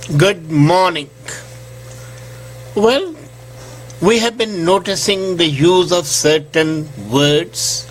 Good morning. Well, we have been noticing the use of certain words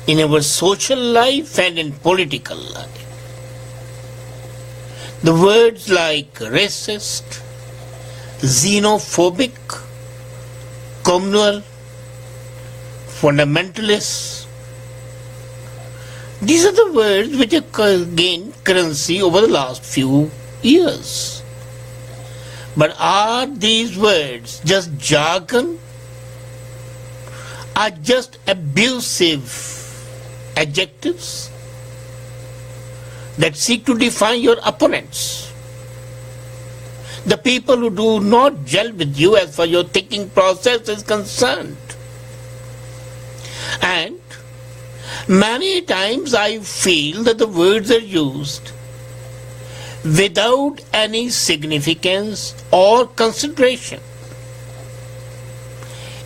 in our social life and in political life. The words like racist, xenophobic, communal, fundamentalist. These are the words which have gained currency over the last few years. But are these words just jargon? Are just abusive adjectives that seek to define your opponents? The people who do not gel with you as far as your thinking process is concerned. And many times I feel that the words are used without any significance or consideration.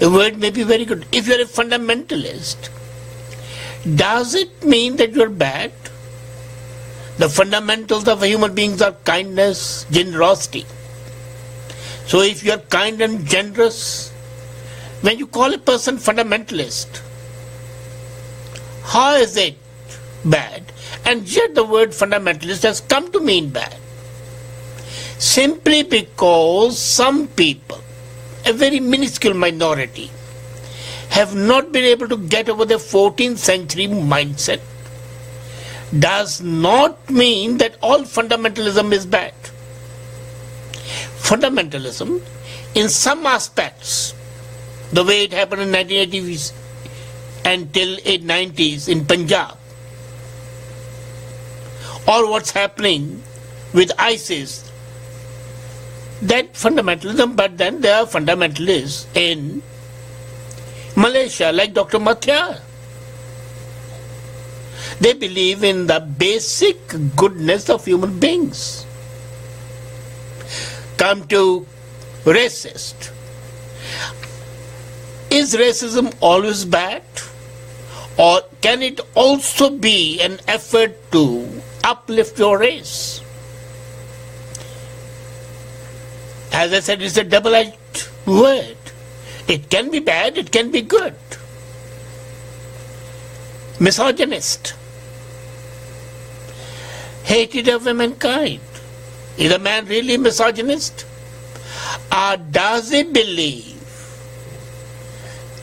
A word may be very good. If you are a fundamentalist, does it mean that you are bad? The fundamentals of human beings are kindness, generosity. So if you are kind and generous, when you call a person fundamentalist, how is it bad? And yet the word fundamentalist has come to mean bad. Simply because some people, a very minuscule minority, have not been able to get over the 14th century mindset, does not mean that all fundamentalism is bad. Fundamentalism, in some aspects, the way it happened in 1980s until 90s in Punjab, or what's happening with ISIS, that fundamentalism, but then there are fundamentalists in Malaysia like Dr. Mathia. They believe in the basic goodness of human beings. Come to racist. Is racism always bad? Or can it also be an effort to uplift your race? As I said, it's a double-edged word. It can be bad, it can be good. Misogynist. Hated of womankind. Is a man really misogynist? Or does he believe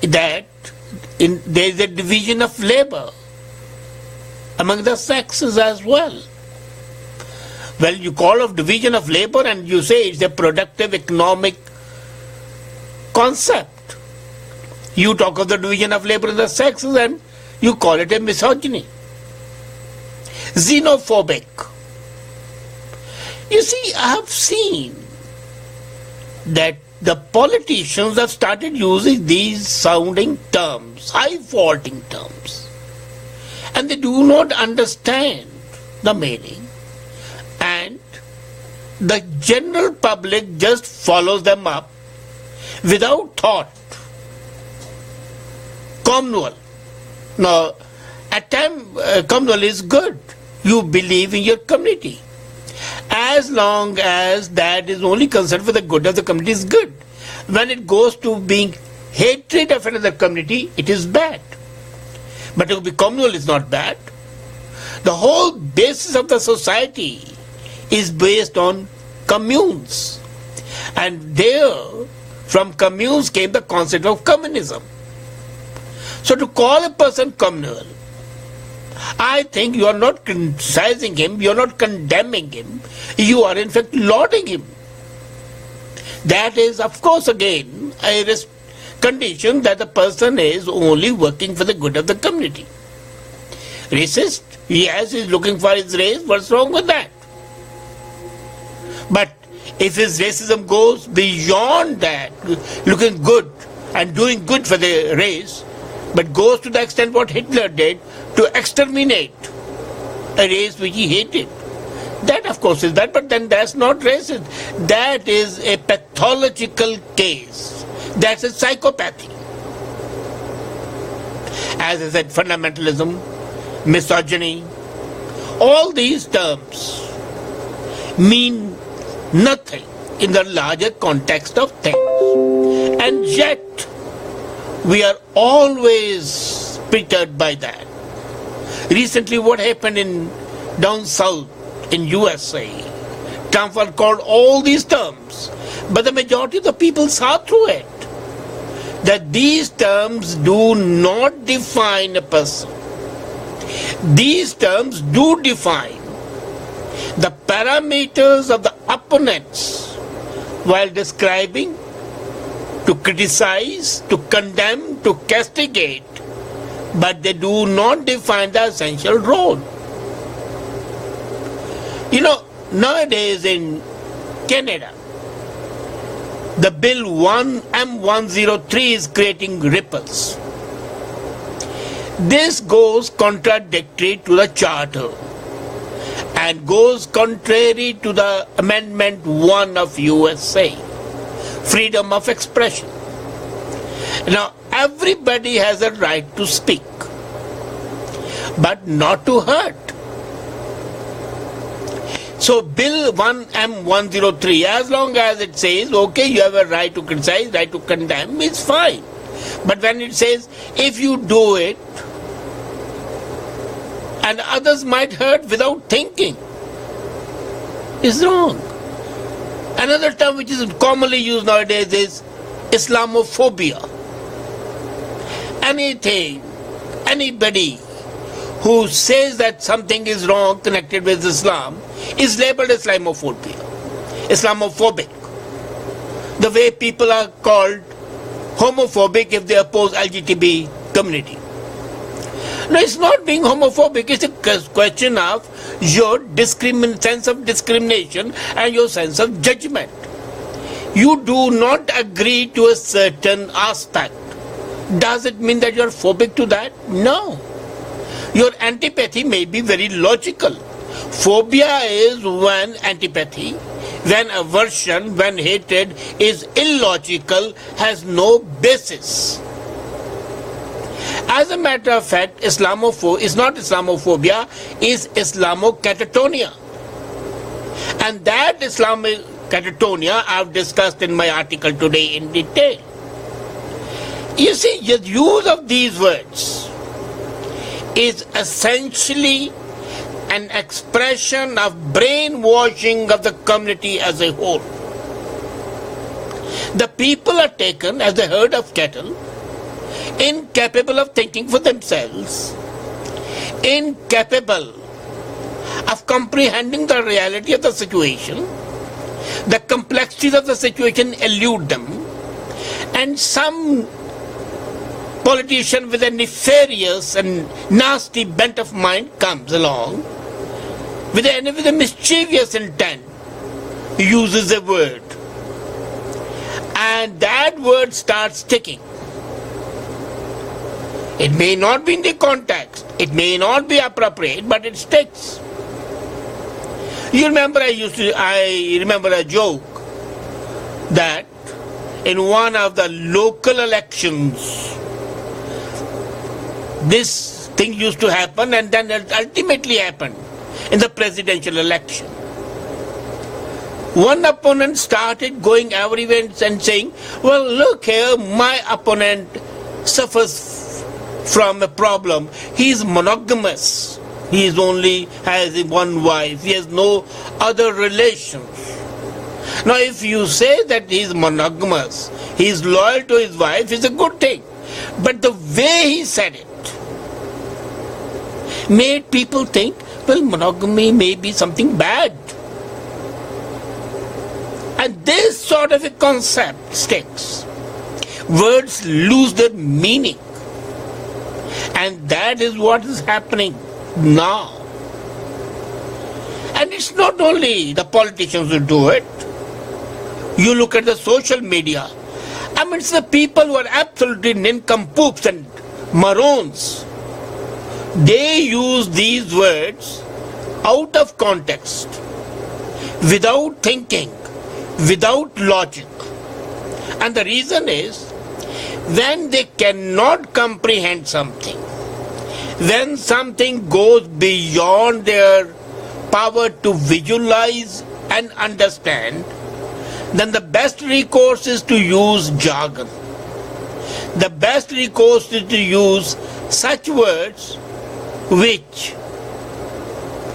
that there is a division of labor among the sexes as well? Well, you call of division of labor and you say it's a productive economic concept. You talk of the division of labor in the sexes and you call it a misogyny. Xenophobic. You see, I have seen that the politicians have started using these sounding terms, high-faulting terms, and they do not understand the meaning, and the general public just follows them up without thought. Communal. Now, at times, communal is good. You believe in your community. As long as that is only concerned for the good of the community is good. When it goes to being hatred of another community, it is bad. But to be communal is not bad. The whole basis of the society is based on communes. And there, from communes came the concept of communism. So to call a person communal, I think you are not criticizing him, you are not condemning him, you are in fact lauding him. That is, of course, again, a condition that the person is only working for the good of the community. Racist? Yes, he is looking for his race, what's wrong with that? But if his racism goes beyond that, looking good and doing good for the race, but goes to the extent what Hitler did, to exterminate a race which he hated. That of course is that, but then that's not racist. That is a pathological case. That's a psychopathy. As I said, fundamentalism, misogyny, all these terms mean nothing in the larger context of things. And yet, we are always perturbed by that. Recently, what happened in down south in USA, Trump called all these terms, but the majority of the people saw through it that these terms do not define a person. These terms do define the parameters of the opponents while describing, to criticize, to condemn, to castigate, but they do not define the essential role. You know, nowadays in Canada, the bill M103 is creating ripples. This goes contradictory to the Charter and goes contrary to the Amendment 1 of USA, freedom of expression. Now, everybody has a right to speak, but not to hurt. So Bill M103, as long as it says, okay, you have a right to criticize, right to condemn, it's fine. But when it says, if you do it, and others might hurt without thinking, it's wrong. Another term which is commonly used nowadays is Islamophobia. Anybody who says that something is wrong connected with Islam is labeled Islamophobic. The way people are called homophobic if they oppose LGBT community. No, it's not being homophobic, it's a question of your sense of discrimination and your sense of judgment. You do not agree to a certain aspect. Does it mean that you are phobic to that? No. Your antipathy may be very logical. Phobia is when antipathy, when aversion, when hatred is illogical, has no basis. As a matter of fact, Islamophobia is not Islamophobia, is Islamocatatonia. And that Islamocatatonia I've discussed in my article today in detail. You see, the use of these words is essentially an expression of brainwashing of the community as a whole. The people are taken as a herd of cattle, incapable of thinking for themselves, incapable of comprehending the reality of the situation. The complexities of the situation elude them, and some politician with a nefarious and nasty bent of mind comes along with a mischievous intent, uses a word, and that word starts sticking. It may not be in the context, it may not be appropriate, but it sticks. You remember I remember a joke that in one of the local elections, this thing used to happen, and then it ultimately happened in the presidential election. One opponent started going everywhere and saying, well, look here, my opponent suffers from a problem. He is monogamous. He only has one wife. He has no other relations. Now, if you say that he is monogamous, he is loyal to his wife, it's a good thing. But the way he said it made people think, well, monogamy may be something bad. And this sort of a concept sticks. Words lose their meaning. And that is what is happening now. And it's not only the politicians who do it. You look at the social media. I mean, it's the people who are absolutely nincompoops and morons. They use these words out of context, without thinking, without logic. And the reason is, when they cannot comprehend something, when something goes beyond their power to visualize and understand, then the best recourse is to use jargon. The best recourse is to use such words which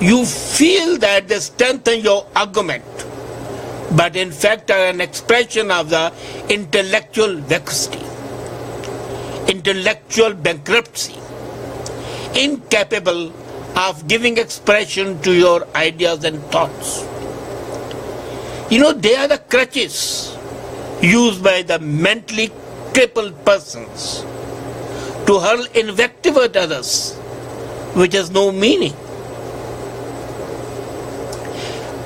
you feel that they strengthen your argument, but in fact are an expression of the intellectual vacuity, intellectual bankruptcy, incapable of giving expression to your ideas and thoughts. They are the crutches used by the mentally crippled persons to hurl invective at others, which has no meaning.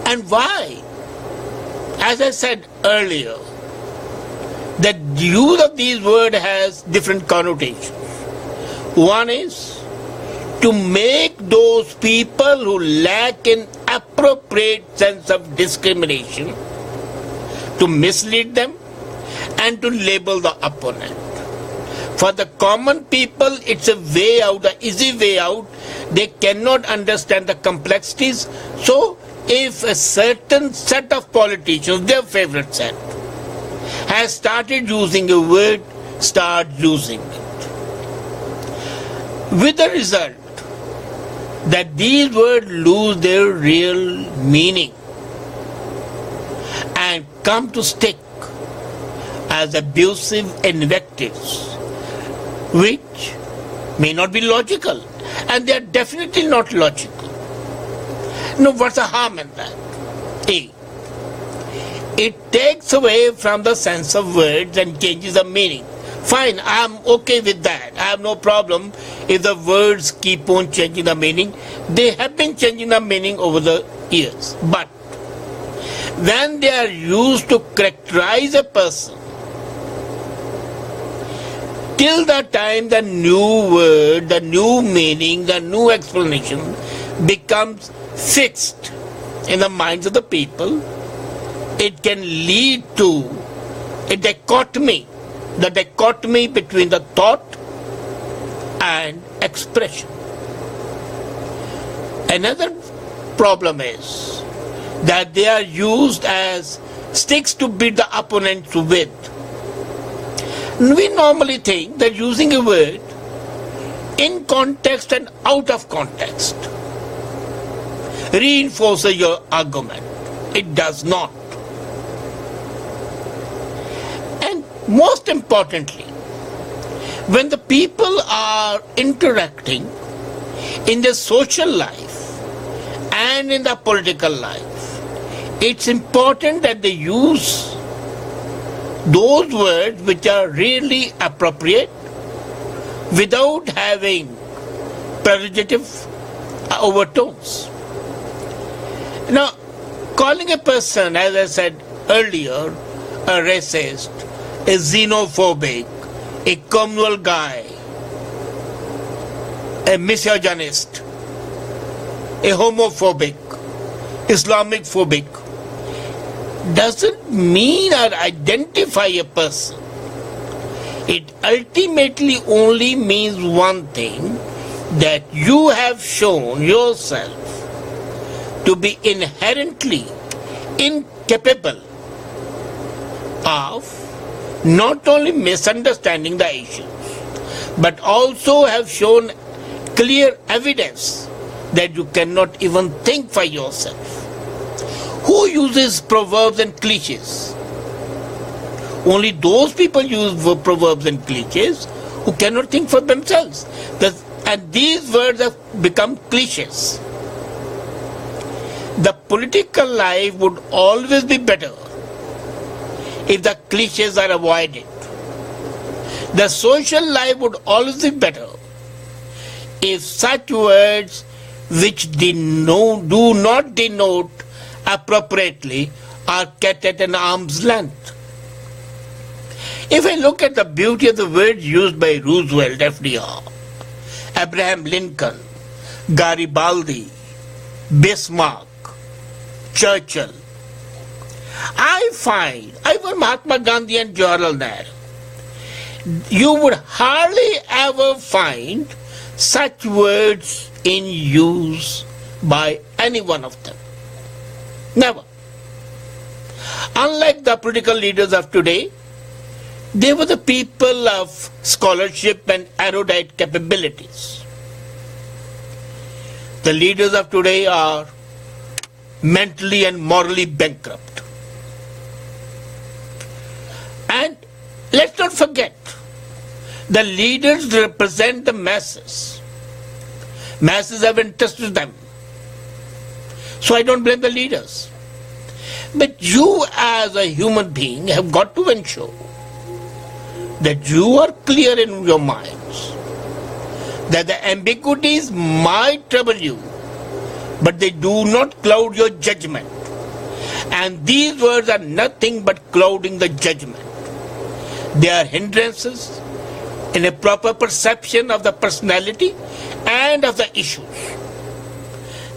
And why? As I said earlier, the use of these words has different connotations. One is to make those people who lack an appropriate sense of discrimination, to mislead them and to label the opponent. For the common people, it's a way out, an easy way out. They cannot understand the complexities. So, if a certain set of politicians, their favorite set, has started using a word, start using it. With the result that these words lose their real meaning and come to stick as abusive invectives, which may not be logical, and they are definitely not logical. Now, what's the harm in that? A, it takes away from the sense of words and changes the meaning. Fine, I'm okay with that. I have no problem if the words keep on changing the meaning. They have been changing the meaning over the years. But when they are used to characterize a person, till the time the new word, the new meaning, the new explanation becomes fixed in the minds of the people, it can lead to a dichotomy, the dichotomy between the thought and expression. Another problem is that they are used as sticks to beat the opponents with. We normally think that using a word in context and out of context reinforces your argument. It does not. And most importantly, when the people are interacting in the social life and in the political life, it's important that they use those words which are really appropriate without having pejorative overtones. Now, calling a person, as I said earlier, a racist, a xenophobic, a communal guy, a misogynist, a homophobic, Islamic phobic, doesn't mean or identify a person. It ultimately only means one thing, that you have shown yourself to be inherently incapable of not only misunderstanding the issues, but also have shown clear evidence that you cannot even think for yourself. Who uses proverbs and cliches? Only those people use proverbs and cliches who cannot think for themselves. And these words have become cliches. The political life would always be better if the cliches are avoided. The social life would always be better if such words which do not denote appropriately are kept at an arm's length. If I look at the beauty of the words used by Roosevelt, FDR, Abraham Lincoln, Garibaldi, Bismarck, Churchill, I find, even Mahatma Gandhi and Jawaharlal Nehru, you would hardly ever find such words in use by any one of them. Never. Unlike the political leaders of today, they were the people of scholarship and erudite capabilities. The leaders of today are mentally and morally bankrupt. And let's not forget, the leaders represent the masses. Masses have entrusted them. So I don't blame the leaders. But you as a human being have got to ensure that you are clear in your minds that the ambiguities might trouble you, but they do not cloud your judgment. And these words are nothing but clouding the judgment. They are hindrances in a proper perception of the personality and of the issues.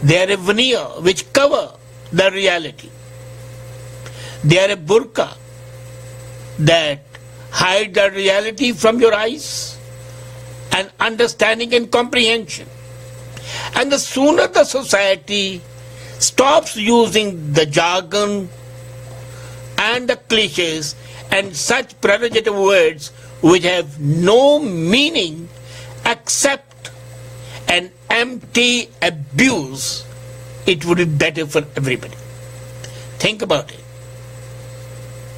They are a veneer which cover the reality. They are a burqa that hide the reality from your eyes and understanding and comprehension. And the sooner the society stops using the jargon and the cliches and such prerogative words which have no meaning except an empty abuse, it would be better for everybody. Think about it.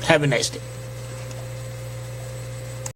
Have a nice day.